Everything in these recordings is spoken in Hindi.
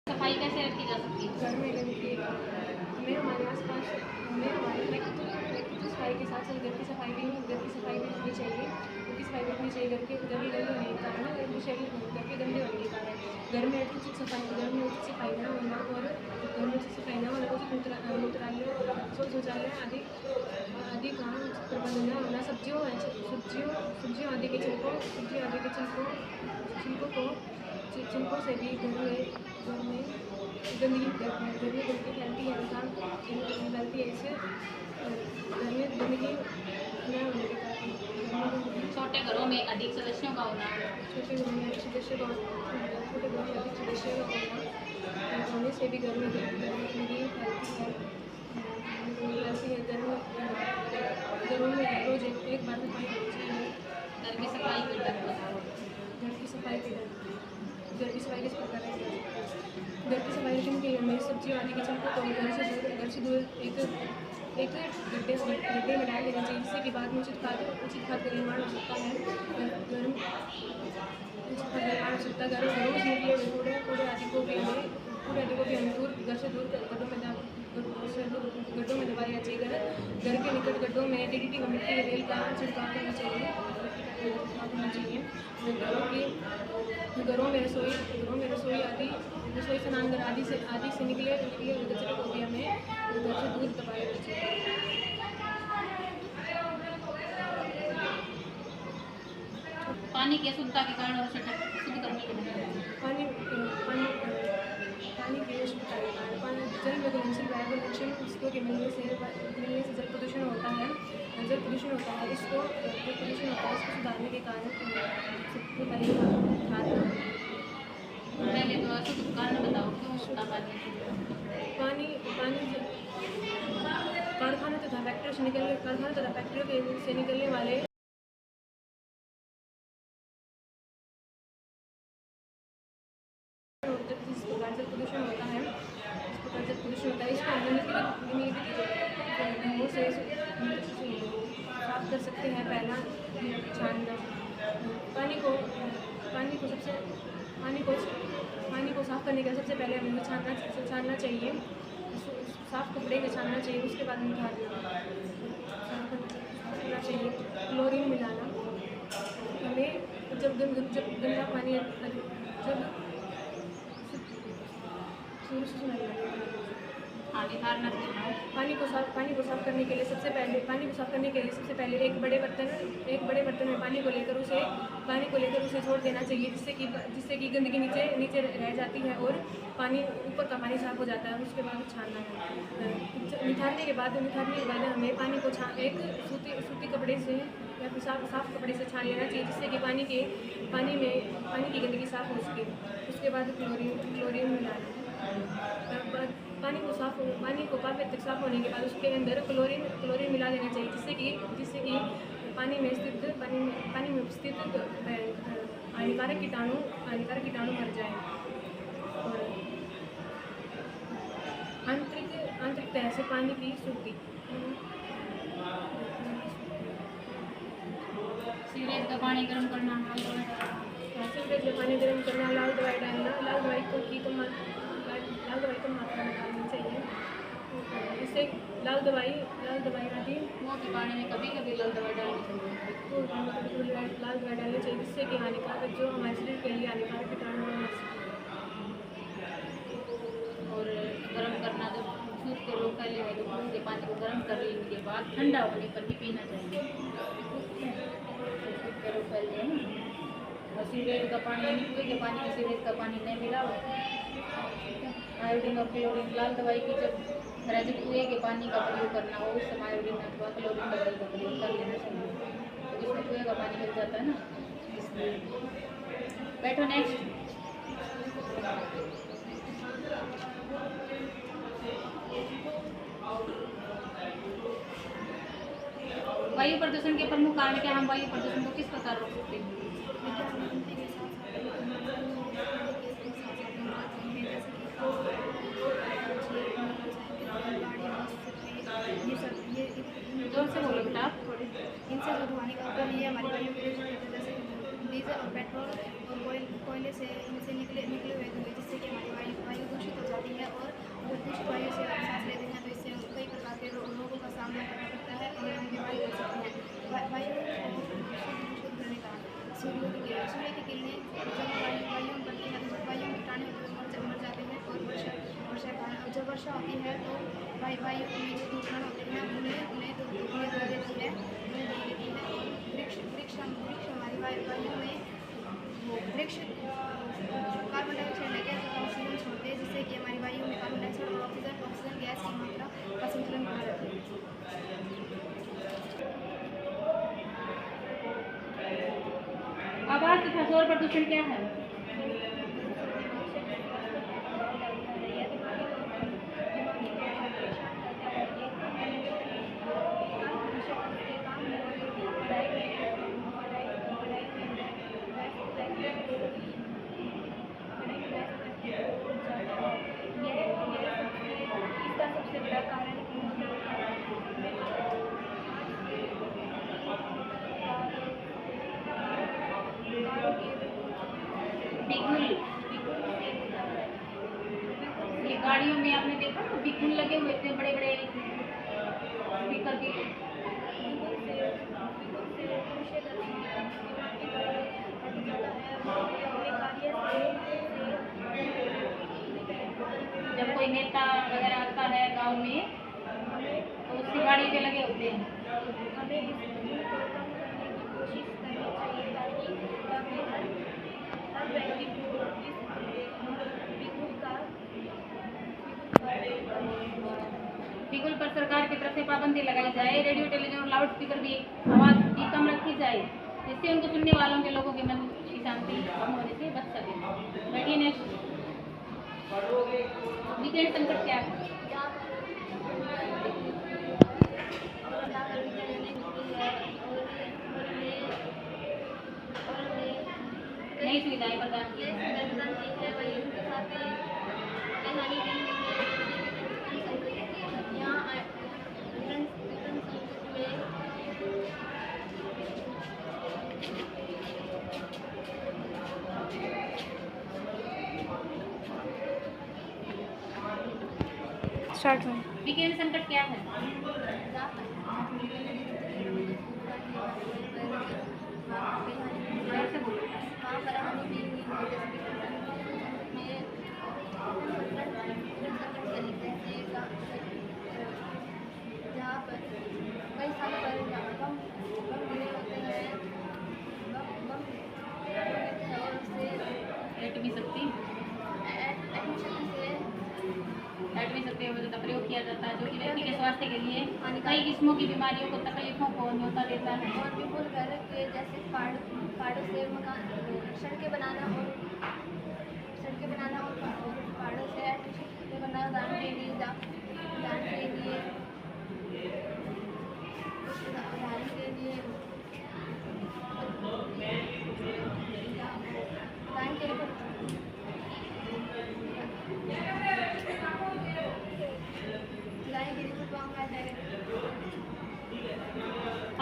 सफाई कैसे रखी जा सकती है? घर में गंदगी हमें हमारे आसपास हमें हमारे व्यक्तित्व सफाई के साथ साथ घर की सफाई भी रखनी चाहिए। घर की सफाई रखनी चाहिए। घर के गंदे होने के कारण घर के गंदे होने के कारण घर में उचित सफाई न होना और घर में उचित सफाई न होना, उचित मूत्रालय शौचालय आदि का प्रबंध न होना, सब्जियों आदि के छिलकों से भी घर में गंदगी फैलती है इससे घर में गंदगी न होने के कारण छोटे घरों में अधिक सदस्यों का होना, छोटे घरों में अधिक सदस्यों का होने से भी घर में गंदगी फैलती है। घरों में रोज एक बार सफाई होनी चाहिए। घर की सफाई के डर बताओ। घर की सफाई किस प्रकार है? घर की सफाई रखने के लिए हमें सब्जियों आदि के छिलकों को घर से दूर एक गड्ढे में डाल देना चाहिए, जिससे कि बाद में उचित खाद का निर्माण हो सकता है। घरों से निकले हुए कूड़े आदि को भी हमें घर से दूर गड्ढों में दबा देना चाहिए। घर के निकट गड्ढों में DDT व मिट्टी के तेल का छिड़काव करना चाहिए। घरों में रसोई स्नानघर आदि से निकले कचरे को भी हमें घर से दूर दबा देना चाहिए। पानी की अशुद्धता के कारण और शुद्ध करने के लिए पानी की अशुद्धता के कारण जल में घुलनशील वायु लक्षण वस्तुओं के मिलने से जल प्रदूषण होता है। इसको सुधारने के कारण सबसे पहले तो अशुद्ध कारण बताओ, क्यों होता पानी कारखानों तथा फैक्ट्रियों से निकलने वाले जल प्रदूषण होता है। इसको नियमित ढंगों से साफ कर सकते हैं। पहला, छानना। पानी को साफ करने के सबसे पहले हमें छानना चाहिए। साफ कपड़े में छानना चाहिए, उसके बाद निकालना चाहिए। क्लोरीन मिलाना, हमें जब गंदा पानी पानी को साफ करने के लिए सबसे पहले एक बड़े बर्तन में पानी को लेकर उसे छोड़ देना चाहिए, जिससे कि गंदगी नीचे रह जाती है और ऊपर का पानी साफ हो जाता है। उसके बाद छानना है। निथारने के बाद हमें पानी को एक सूती कपड़े से या फिर साफ कपड़े से छान लेना चाहिए, जिससे कि पानी की गंदगी साफ हो सके। उसके बाद क्लोरीन मिलाना। पानी को काफ़ी तक साफ होने के बाद उसके अंदर क्लोरीन मिला देना चाहिए, जिससे कि पानी में स्थित हानिकारक कीटाणु मर जाए। और आंतरिक तरह से पानी की शुद्धि। सीवरेज का पानी गर्म करना, सीवरेज में पानी गर्म करना, लाल दवाई डालना। लाल दवाई को मात्रा में डालनी चाहिए। इससे लाल दवाई आदि मुँह के पानी में कभी लाल दवाई डालनी चाहिए। लाल दवाई डालनी चाहिए, जिससे कि जो हमारे शरीर के लिए हानिकारक कीटाणु हैं। और गर्म करना, जब सूप के रोग फैले हुए तो मुँह के पानी को गर्म कर लेने के बाद ठंडा होने पर ही पीना चाहिए। सूप के रोग फैलते हैं ना। और सीवरेज का पानी, कुएं के पानी में सीवरेज का पानी नहीं मिलाओ। आयोडीन और क्लोरीन, लाल दवाई की जब कुएं के पानी का प्रयोग करना हो, उस समय आयोडीन अथवा क्लोरीन दवाई का प्रयोग कर लेना चाहिए, तो इसमें कुएं का पानी मिल जाता है ना, इसलिए। बैठो। नेक्स्ट, वायु प्रदूषण के प्रमुख कारण क्या? हम वायु प्रदूषण को किस प्रकार रोक सकते हैं? जोर से बोलो बेटा। इनसे जो धुआं निकलता है ये हमारी वायु प्रदूषण करता है, जैसे डीजल और पेट्रोल और कोयले से इनसे निकले हुए धुएं, जिससे कि हमारी वायु जब वर्षा होती है तो वायु में जो दूषण होते हैं उन्हें धो देती है और वृक्ष हमारी वायु में वृक्ष कार्बन डाइऑक्साइड लेकर ऑक्सीजन छोड़ते हैं, जिससे कि हमारी वायु में कार्बन डाइऑक्साइड और ऑक्सीजन गैस की मात्रा का संतुलन बना रहता है। आवाज तथा शोर प्रदूषण क्या है? इसका सबसे बड़ा कारण बिगुल, ये गाड़ियों में आपने देखा ना बिगुल लगे हुए थे बड़े बड़े स्पीकर के। जब कोई नेता वगैरह आता है गांव में तो उसकी गाड़ी पे लगे होते हैं। हमें इस कोशिश करनी चाहिए ताकि हर व्यक्ति को इस बिगुल का बिगुल पर सरकार की तरफ से पाबंदी लगाई जाए। रेडियो, टेलीविजन और लाउड स्पीकर भी आवाज़ की कम रखी जाए, जिससे उनको सुनने वालों के लोगों के मन की शांति कम होने से बच सके। बैठिए नेक्स्ट। वीकेंड संकट क्या है? नई सुविधाएं प्रदान की। स्टार्ट में वीकेंड संकट क्या है? जहाँ पर कई सालों पर बम गिरे होते हैं, और उससे एटमी शक्ति का प्रयोग किया जाता है, जो कि व्यक्ति के स्वास्थ्य के लिए कई किस्मों की बीमारियों को तकलीफों को न्योता देता है। और विपुल घर के जैसे पहाड़ों से मकान सड़कें बनाना और पहाड़ों से बनाना उदाहरण के लिए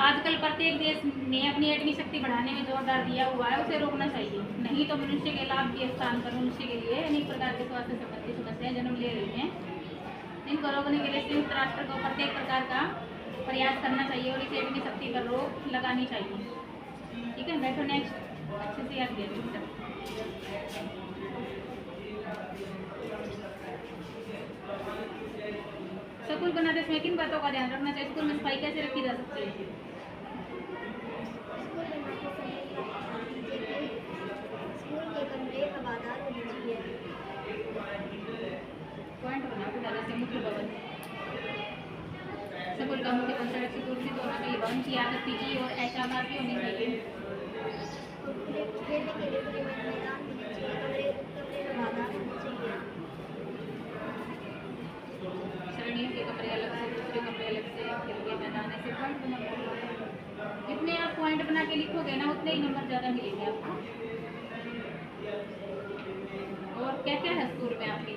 आजकल प्रत्येक देश ने अपनी एटमी शक्ति बढ़ाने में जोरदार दिया हुआ है, उसे रोकना चाहिए। नहीं तो मनुष्य के लाभ के स्थान पर मनुष्य के लिए अनेक प्रकार के स्वास्थ्य संबंधी समस्याएं जन्म ले रही हैं। इनको रोकने के लिए संयुक्त राष्ट्र को प्रत्येक प्रकार का प्रयास करना चाहिए और इसे एटमी शक्ति पर रोक लगानी चाहिए। ठीक है, बैठो नेक्स्ट। अच्छे से याद किया। स्कूल बनाते समय किन बातों का ध्यान रखना चाहिए? स्कूल में सफाई कैसे रखी जा सकती है? स्कूल के कमरे हवादार होने चाहिए। पॉइंट बना के डाला से मुख्य भवन। स्कूल का मुख्य भवन सड़क से दूर स्थित होना चाहिए। भवन की आदत पीछी और ऐशाबाद भी होनी चाहिए। खेलने के लिए बड़े मैदान होने चाहिए, कमरे हवादार होने चाहिए। श्रेणियों के कमरे अलग से, दूसरे कमरे अलग से, खेल के मैदान ऐसे पॉइंट बना। जितने आप पॉइंट बना के लिखोगे ना उतने ही नंबर ज़्यादा मिलेंगे आपको। और क्या क्या है स्कूल में आपके?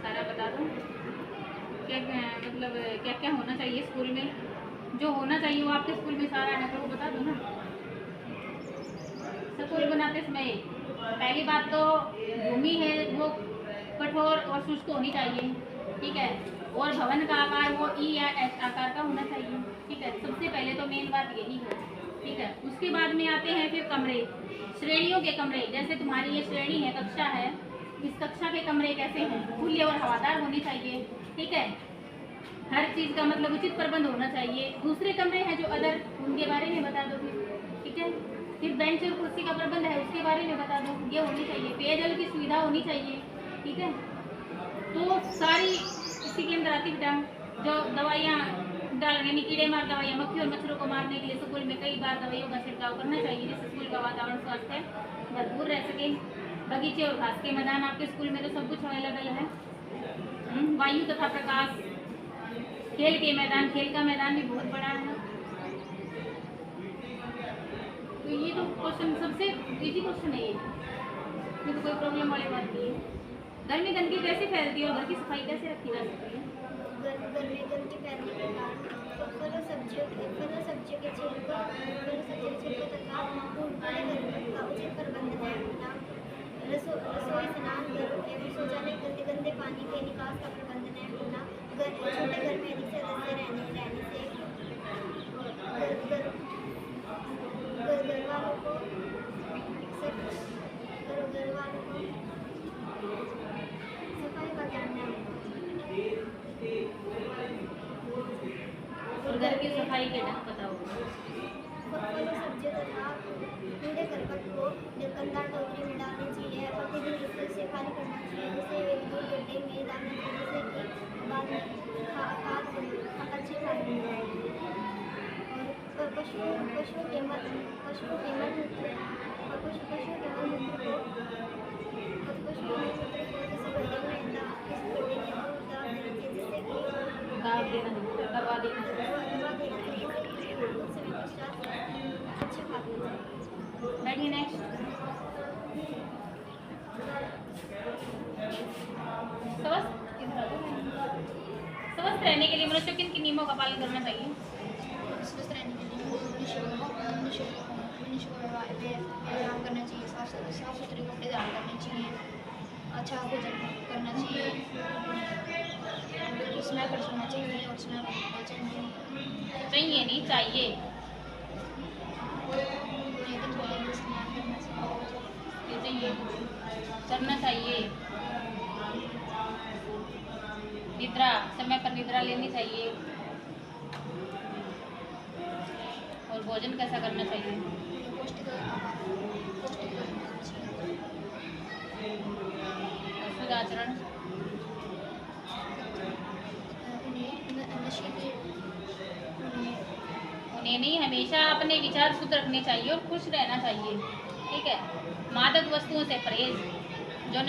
सारा बता दो। क्या मतलब क्या क्या होना चाहिए स्कूल में? जो होना चाहिए वो आपके स्कूल में सारा है, तो वो बता दो ना। स्कूल बनाते समय पहली बात तो भूमि है वो कठोर और शुष्क होनी चाहिए। ठीक है, और भवन का आकार वो ई या एस आकार का होना चाहिए। ठीक है, सबसे पहले तो मेन बात यही है। ठीक है, उसके बाद में आते हैं फिर कमरे, श्रेणियों के कमरे। जैसे तुम्हारी ये श्रेणी है, कक्षा है, इस कक्षा के कमरे कैसे हैं, खुले और हवादार होने चाहिए। ठीक है, हर चीज़ का मतलब उचित प्रबंध होना चाहिए। दूसरे कमरे हैं जो अदर, उनके बारे में बता दो फिर। ठीक है, फिर बेंच और कुर्सी का प्रबंध है उसके बारे में बता दो, ये होनी चाहिए। पेयजल की सुविधा होनी चाहिए। ठीक है, तो सारी इसी के अंदर आती बेटा। जो दवाइयाँ डाल यानी कीड़े मार दवाइयाँ मक्खी और मच्छरों को मारने के लिए स्कूल में कई बार दवाइयों का छिड़काव करना चाहिए, जिससे स्कूल का वातावरण स्वास्थ्य भरपूर रह सके। बगीचे और घास के मैदान, आपके स्कूल में तो सब कुछ अवेलेबल है। वायु तथा प्रकाश, खेल के मैदान, खेल का मैदान भी बहुत बड़ा है। तो ये तो क्वेश्चन सबसे इजी क्वेश्चन है, ये तो कोई प्रॉब्लम वाली बात नहीं है। घर में गंदगी कैसे फैलती है और घर की सफाई कैसे रखी जा सकती है? घर में गंदगी फैलने के कारण फल और सब्जियों के छिलकों तथा कूड़े करकट का उचित प्रबंध है। रसोई, स्नानघर एवं शौचालय गंदे पानी के निकास का प्रबंध है। छोटे घर में अधिक सदस्य रहने से घर वालों को सफाई का ध्यान रखना। और घर की सफाई के ढंग बताओ। फल और सब्जियों तथा कूड़े करकट को ढक्कनदार टोकरी में डालनी चाहिए। प्रतिदिन इसे खाली करना चाहिए। इसे 1-2 गड्ढे में डालना चाहिए, जिससे कि बाद में अच्छी खाद मिल जाएगी। और पशुओं के मलमूत्र को किसी गड्ढे में दूर डाल देना चाहिए, जिससे कि दवा देना बैठिए। नेक्स्ट, स्वस्थ रहने के लिए मनुष्य किन किन नियमों का पालन करना चाहिए? स्वस्थ रहने के लिए मनुष्य को व्यायाम करना चाहिए, साफ सुथरे कपड़े धारण करने चाहिए, अच्छा भोजन करना चाहिए, समय पर सोना चाहिए और समय पर उठना चाहिए। चाहिए नहीं चाहिए, ये चाहिए, करना चाहिए। निद्रा, समय पर निद्रा लेनी चाहिए। और भोजन कैसा करना चाहिए? शुद्ध आचरण, उन्हें नहीं, हमेशा अपने विचार शुद्ध रखने चाहिए और खुश रहना चाहिए। ठीक है, मादक वस्तुओं से परहेज, जो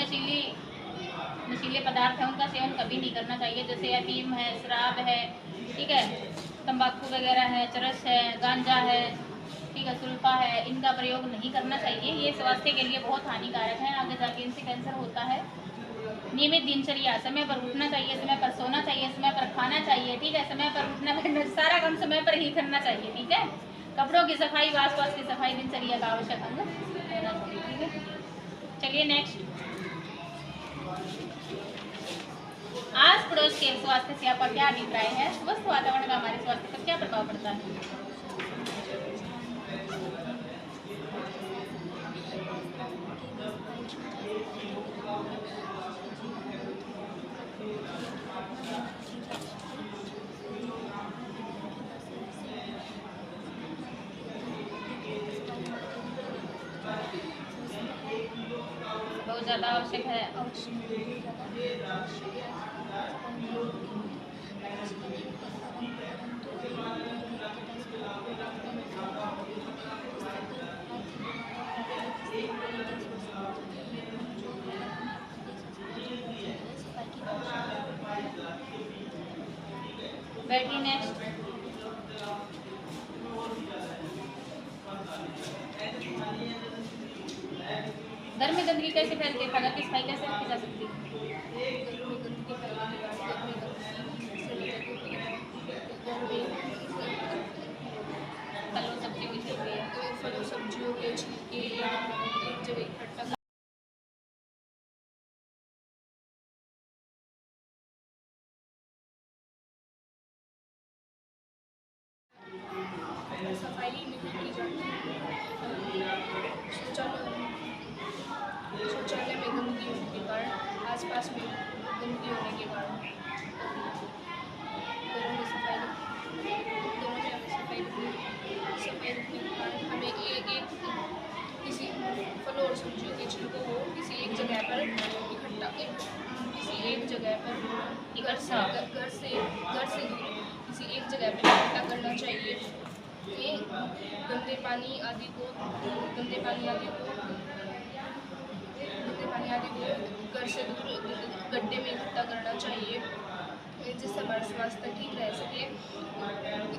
नशीले पदार्थ हैं उनका सेवन कभी नहीं करना चाहिए, जैसे अफीम है, शराब है, ठीक है, तंबाकू वगैरह है, चरस है, गांजा है, ठीक है, सुल्फा है, इनका प्रयोग नहीं करना चाहिए। ये स्वास्थ्य के लिए बहुत हानिकारक है, आगे जाके इनसे कैंसर होता है। नियमित दिनचर्या, समय पर उठना चाहिए, समय पर सोना चाहिए, समय पर खाना चाहिए। ठीक है, समय पर उठना बैठना सारा काम समय पर ही करना चाहिए। ठीक है, कपड़ों की सफाई, आसपास की सफाई दिनचर्या का आवश्यक अंग होना चाहिए। ठीक है, चलिए नेक्स्ट। आस पड़ोस के स्वास्थ्य से आपका क्या अभिप्राय है? स्वस्थ वातावरण का हमारे स्वास्थ्य पर क्या प्रभाव पड़ता है? बहुत ज़्यादा आवश्यक है। बैठिए नेक्स्ट। घर में गंदगी कैसे फैलती है? घर की सफाई कैसे रखी जा सकती है? फलों सब्जियों के छिलके एक जगह इकट्ठा सफाई नहीं की जाती है। शौचालय में गंदगी होने के कारण आसपास में गंदगी होने के कारण घरों में सफाई रखने के कारण हमें एक किसी फल और सब्जियों के छिलकों को किसी एक जगह पर इकट्ठा किसी एक जगह पर घर से दूर किसी एक जगह पर इकट्ठा करना चाहिए। ये गंदे पानी आदि को घर से दूर गड्ढे में इकट्ठा करना चाहिए, जिससे हमारा स्वास्थ्य ठीक रह सके।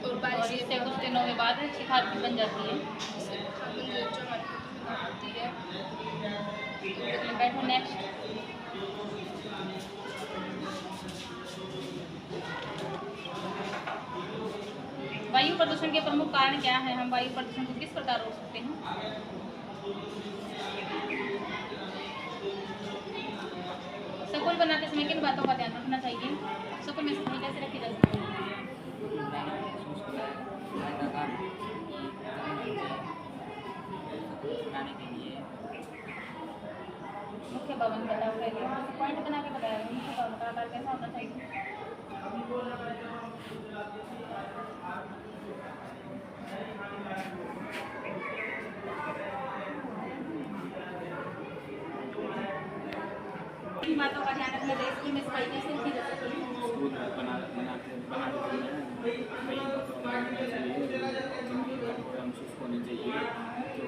और बारिश इससे कुछ दिनों के बाद अच्छी खाद भी बन जाती है। जिससे खाद बन जाए जो हमारी खेती में होती है। बैठो नेक्स्ट। वायु प्रदूषण के प्रमुख कारण क्या है? हम वायु प्रदूषण को किस प्रकार रोक सकते हैं? स्कूल बनाते समय किन बातों का ध्यान रखना चाहिए? स्कूल में सफाई कैसे रखी जा सकती है? मुख्य भवन बताओ, पॉइंट बना के बताया मुख्य भवन का आकार कैसा होना चाहिए? इन बातों का ध्यान रखना चाहिए। स्कूल में सफाई कैसे रखी जा सकती है? स्कूल बनाते हम शुष्क होने चाहिए। तो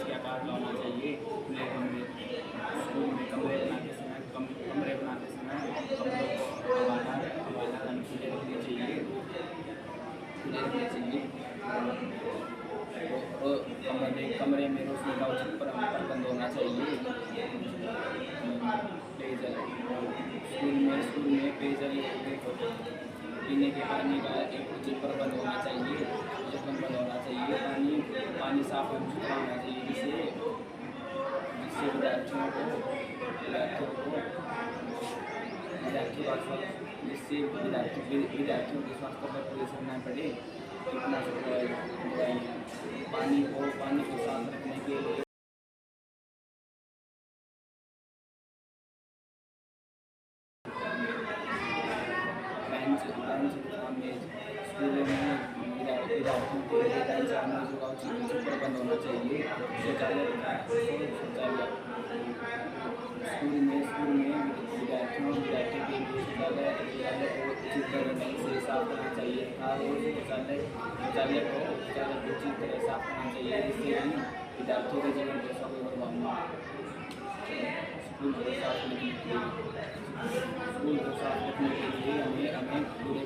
क्या कार्ड लाना चाहिए। स्कूल में कमरे बनाते समय खुले रखने चाहिए। और कमरे में रोशनी का उचित प्रबंध होना चाहिए। पेयजल स्कूल में पेयजल पीने के पानी का एक उचित प्रबंध होना चाहिए। पानी साफ और सुथरा होना चाहिए, जिससे विद्यार्थियों के स्वास्थ्य पर कोई असर न पड़े। पानी को साफ रखने के लिए स्कूलों में विद्यार्थियों के लिए प्रबंध होना चाहिए। शौचालय स्कूल में विद्यार्थियों के लिए शौचालय को उचित ढंग से साफ करना चाहिए। शौचालय को उचित तरह साफ करना चाहिए, जिससे विद्यार्थियों के जीवन को सफल बनवाना। स्कूल को साफ रखने के लिए हमें पूरे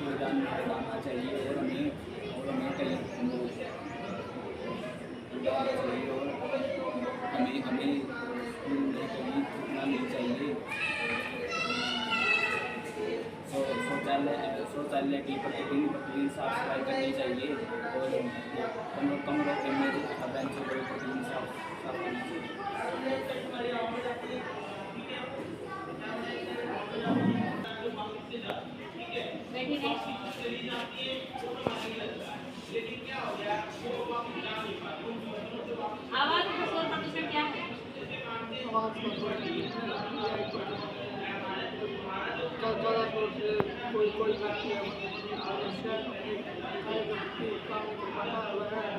मैदान में लगाना चाहिए। और हमें कहीं हमें स्कूल में कहीं थूकना नहीं चाहिए। शौचालय की प्रतिदिन साफ सफाई करनी चाहिए। और कमरों के मेज तथा बेंचों को प्रतिदिन साफ करनी चाहिए। आवाज का शोर प्रदूषण क्या है? कोई व्यक्ति काम पाता है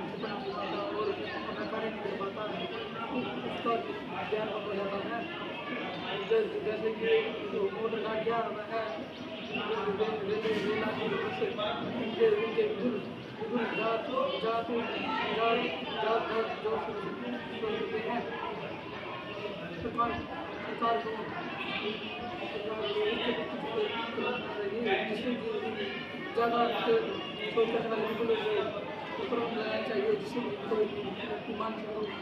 और अपना कार्य नहीं कर पाता है, उसका ध्यान रखा जाता है। जैसे कि मोटर का क्या है, उनके जात हैं। सरकार को जिससे कि ज़्यादा शोध करने वाले लोगों को उपकरण लगाना चाहिए, जिससे कोई मानसिक रोग से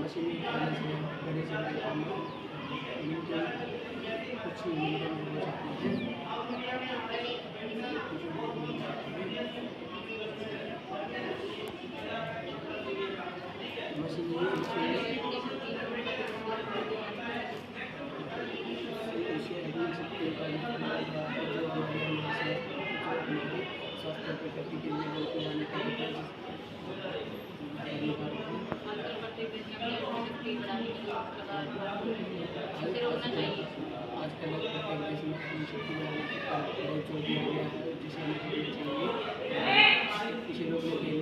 मशीनी खाने से बड़े से बड़े काम मिनटों कुछ ही मिनटों में हो सकते हैं। मशीनी स्वास्थ्य प्रकृति के लिए बहुत हानिकारक है। आजकल प्रत्येक देश में अपनी शक्ति बढ़ाने पर बहुत जोर दिया गया है, जिसे हमें करना चाहिए इसे रोकने के लिए।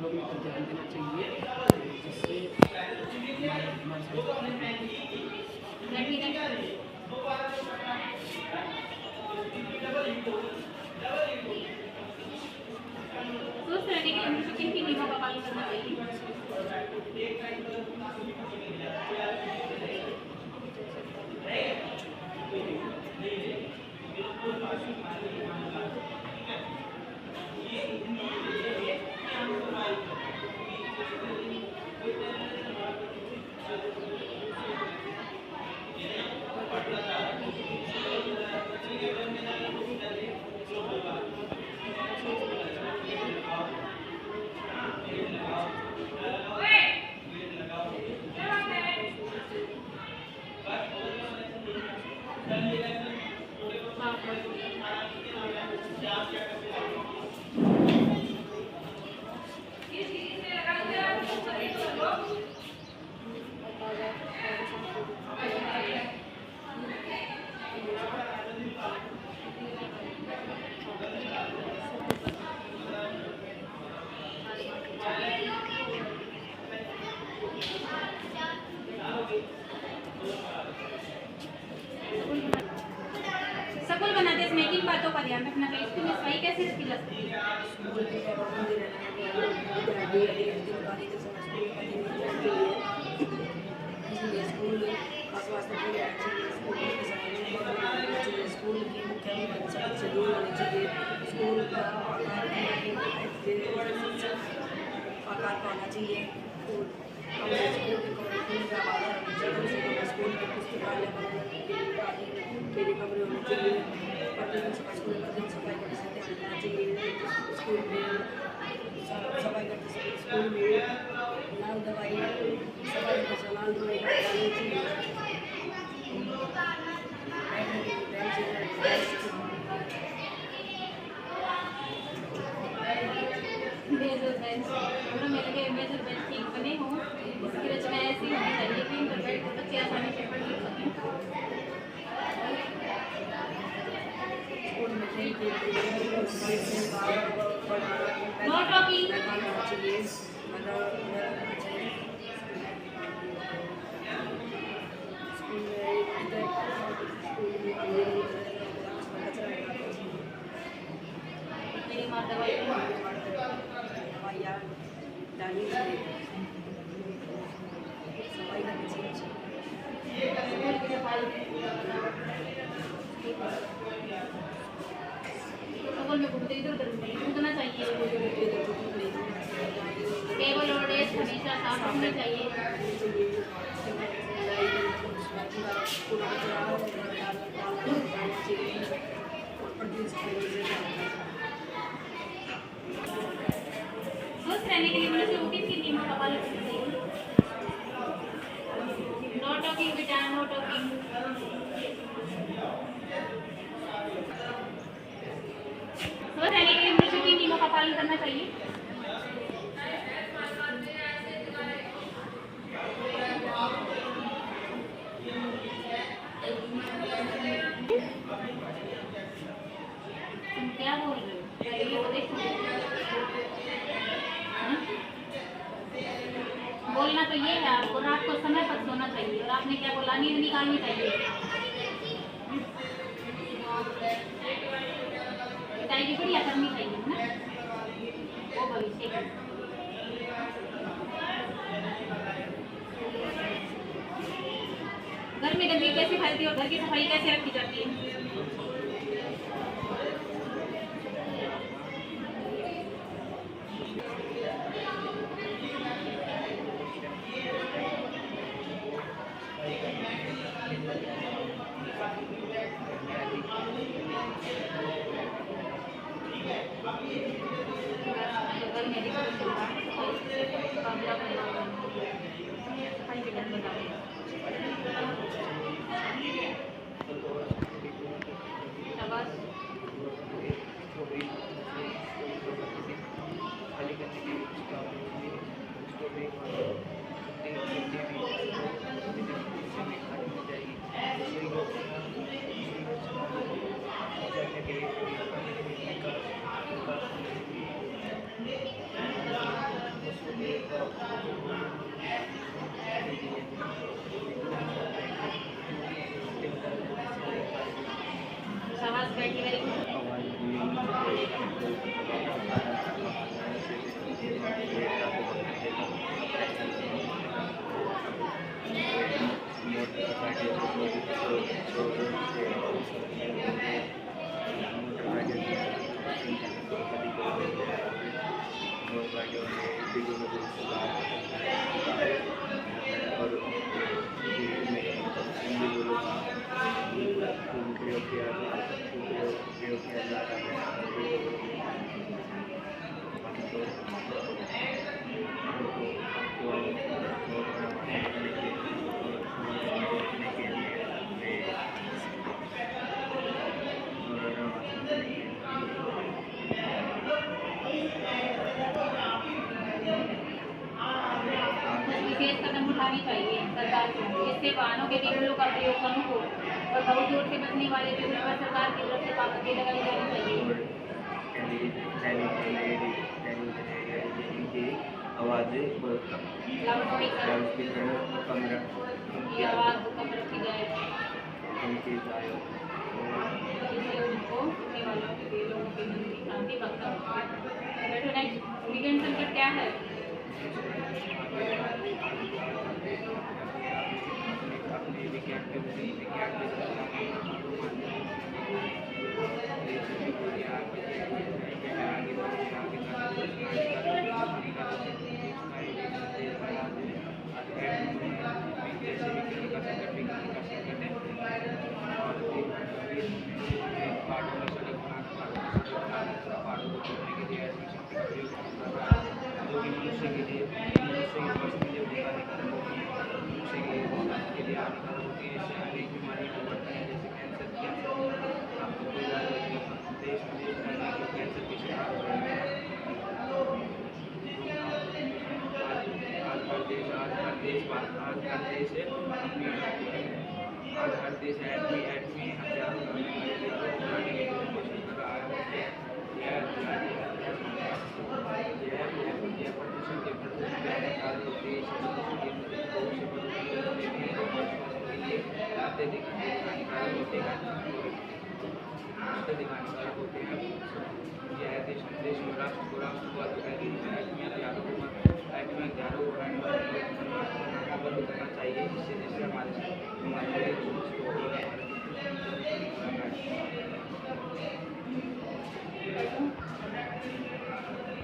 रोकने पर ध्यान देना चाहिए, जिससे स्वस्थ रहने के लिए हमें किन किन नियमों का पालन करना चाहिए? स्कूल बनाते समय किन बातों का ध्यान रखना चाहिए? स्कूल में सफाई कैसे रखी जा सकती है? स्कूल की मुख्य सड़क से दूर होनी चाहिए। स्कूल का आकार का होना चाहिए। स्कूल के पुस्तकालय के लिए कमरे होने चाहिए। प्रतिदिन स्कूल का सफाई करने से ध्यान देना चाहिए। स्कूल में सफाई करते समय स्कूल में लाल दवाई सफाई करते समय लाल दवाई डालनी चाहिए। मेजर बेंच दोनों मिल के मेजर बेंच ठीक बने हों, इसकी रचना ऐसी होनी चाहिए कि इन पर बैठकर बच्चे आसानी से पढ़ लिख सकें। Know talking. मेरी माँ दवाई दवाइयाँ डालनी चाहिए। सफाई करनी चाहिए। स्कूल की सफाई स्कूल में घूमते इधर उधर नहीं कूदना चाहिए। टेबल और डेस्क हमेशा साफ रखने चाहिए। स्वस्थ रहने के लिए मनुष्य को किन किन नियमों का पालन करना चाहिए? नो टॉकिंग बेटा, नो टॉकिंग। स्वस्थ रहने के लिए मनुष्य को किन नियमों का पालन करना चाहिए? तुम क्या बोल रहे हो? पहले ये तो देखो। हाँ? बोलना तो ये है आपको, रात को समय पर सोना चाहिए। और आपने क्या बोला, नींद निकालनी चाहिए। पिताई की बढ़िया करनी चाहिए ना, वो भविष्य की। घर में गंदगी कैसे फैलती है और घर की सफाई कैसे रखी जाती है? घर में भी सफाई के टाइम बताओ। शाबाश। शाबाश बेटी, वेरी गुड। विशेष कदम उठानी चाहिए सरकार को, जिससे वाहनों के व्हीकलों का प्रयोग कम हो और बहुत दूर से बचने वाले व्हीकल पर सरकार की तरफ से पाबंदी लगाई जानी चाहिए। आवाज़ें लाउडस्पीकर कम की आवाज़ कम रखी जाए, उनकी जाए जिससे उनको सुनने वालों के लिए लोगों की मन की शांति भक्त। बेटो नेक्स्ट वीकेंड संकट क्या है? आज हर देश एटमी हथियारों का बनाने की कोशिश कर रहा है। यह प्रदूषण के अत्यधिक हानिकारक होते हैं।